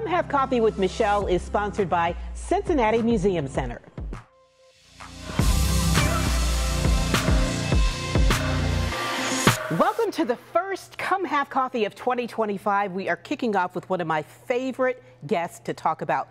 Come Have Coffee with Michelle is sponsored by Cincinnati Museum Center. Welcome to the first Come Have Coffee of 2025. We are kicking off with one of my favorite guests to talk about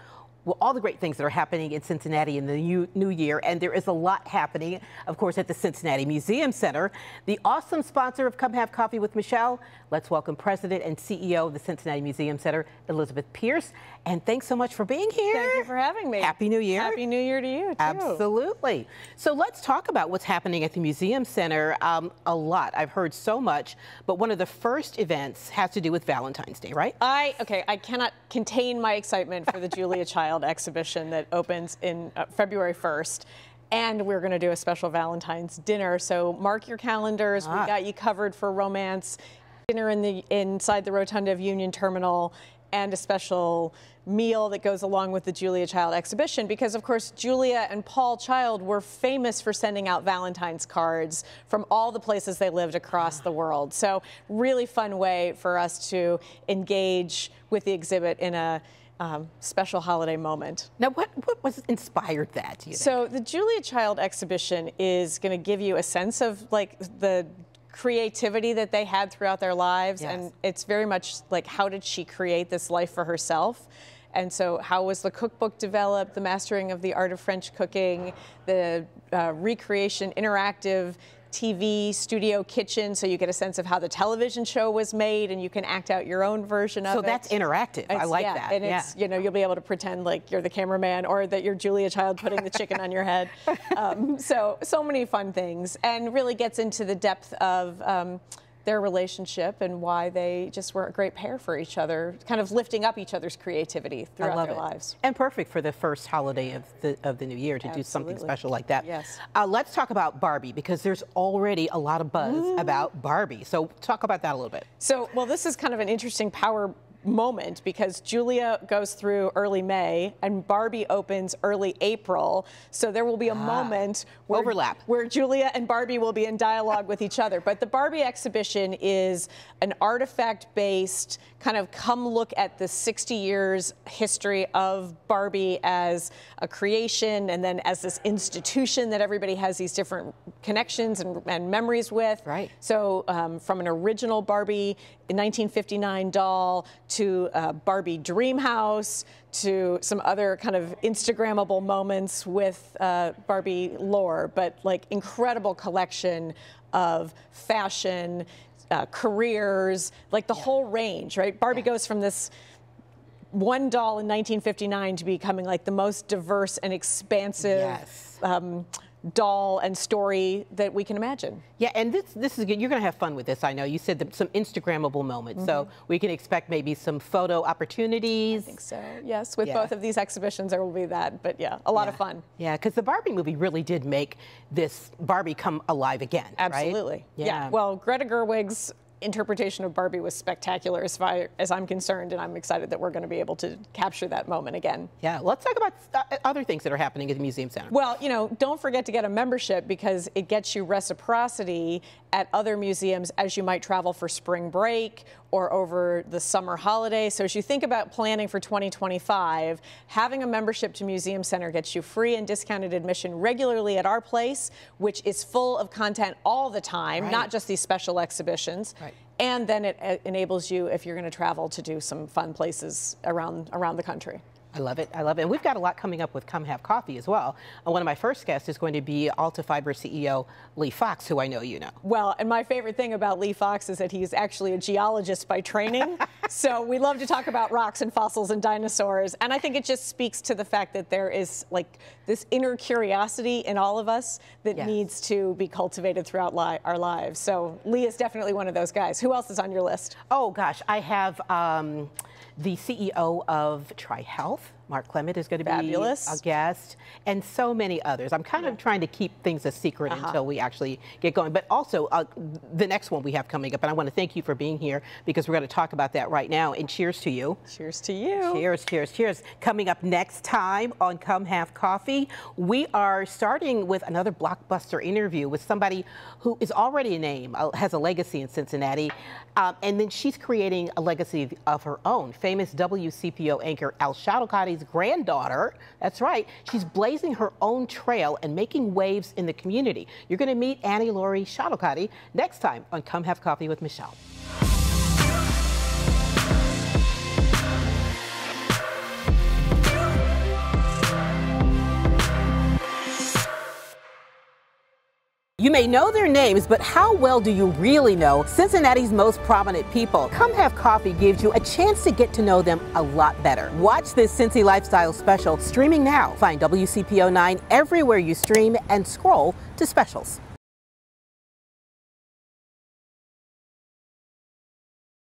all the great things that are happening in Cincinnati in the new year, and there is a lot happening, of course, at the Cincinnati Museum Center. The awesome sponsor of Come Have Coffee with Michelle, let's welcome President and CEO of the Cincinnati Museum Center, Elizabeth Pierce. And thanks so much for being here. Thank you for having me. Happy New Year. Happy New Year to you, too. Absolutely. So let's talk about what's happening at the Museum Center. A lot. I've heard so much, but one of the first events has to do with Valentine's Day, right? I cannot contain my excitement for the Julia Child exhibition that opens in February 1st. And we're going to do a special Valentine's dinner. So mark your calendars. We got you covered for romance dinner inside the rotunda of Union Terminal, and a special meal that goes along with the Julia Child exhibition, because of course Julia and Paul Child were famous for sending out Valentine's cards from all the places they lived across the world. So really fun way for us to engage with the exhibit in a special holiday moment. Now, what was inspired that, do you think? So the Julia Child exhibition is going to give you a sense of like the creativity that they had throughout their lives. Yes. And it's very much like, how did she create this life for herself? And so how was the cookbook developed, the mastering of the art of French cooking, the recreation, interactive TV studio kitchen, so you get a sense of how the television show was made, and you can act out your own version of it. So that's interactive. I like that. And it's, you know, you'll be able to pretend like you're the cameraman or that you're Julia Child putting the chicken on your head. So many fun things, and really gets into the depth of their relationship and why they just were a great pair for each other, kind of lifting up each other's creativity throughout their lives. And perfect for the first holiday of the new year to do something special like that. Yes. Let's talk about Barbie, because there's already a lot of buzz about Barbie. So talk about that a little bit. So, well, this is kind of an interesting power moment, because Julia goes through early May and Barbie opens early April. So there will be a moment where Julia and Barbie will be in dialogue with each other. But the Barbie exhibition is an artifact-based kind of come look at the 60 years history of Barbie as a creation, and then as this institution that everybody has these different connections and memories with. Right. So from an original Barbie 1959 doll to Barbie Dream House, to some other kind of Instagrammable moments with Barbie lore, but like incredible collection of fashion, careers, like the whole range, right? Barbie goes from this one doll in 1959 to becoming like the most diverse and expansive doll and story that we can imagine. Yeah, and this is good. You're going to have fun with this, I know. You said that some Instagrammable moments, so we can expect maybe some photo opportunities. I think so, yes. With both of these exhibitions, there will be that, but yeah, a lot of fun. Yeah, because the Barbie movie really did make this Barbie come alive again, Absolutely. Right? Yeah. Well, Greta Gerwig's interpretation of Barbie was spectacular as far as I'm concerned, and I'm excited that we're going to be able to capture that moment again. Yeah, let's talk about other things that are happening at the Museum Center. Well, you know, don't forget to get a membership, because it gets you reciprocity at other museums as you might travel for spring break or over the summer holiday. So as you think about planning for 2025, having a membership to Museum Center gets you free and discounted admission regularly at our place, which is full of content all the time, not just these special exhibitions. Right. And then it enables you, if you're going to travel, to do some fun places around the country. I love it. I love it. And we've got a lot coming up with Come Have Coffee as well. One of my first guests is going to be Alta Fiber CEO Lee Fox, who I know you know. Well, and my favorite thing about Lee Fox is that he's actually a geologist by training. So we love to talk about rocks and fossils and dinosaurs. And I think it just speaks to the fact that there is like this inner curiosity in all of us that needs to be cultivated throughout our lives. So Lee is definitely one of those guys. Who else is on your list? Oh, gosh. I have the CEO of Tri Health. Mark Clement is going to be Fabulous. a guest, and so many others. I'm kind of trying to keep things a secret until we actually get going. But also, the next one we have coming up, and I want to thank you for being here because we're going to talk about that right now. And cheers to you. Cheers to you. Cheers, cheers, cheers. Coming up next time on Come Have Coffee, we are starting with another blockbuster interview with somebody who is already a name, has a legacy in Cincinnati, and then she's creating a legacy of her own. Famous WCPO anchor Al Shadowcotty's granddaughter, that's right, she's blazing her own trail and making waves in the community. You're going to meet Annie Laurie Shadowcotty next time on Come Have Coffee with Michelle. You may know their names, but how well do you really know Cincinnati's most prominent people? Come Have Coffee gives you a chance to get to know them a lot better. Watch this Cincy Lifestyle special streaming now. Find WCPO 9 everywhere you stream and scroll to specials.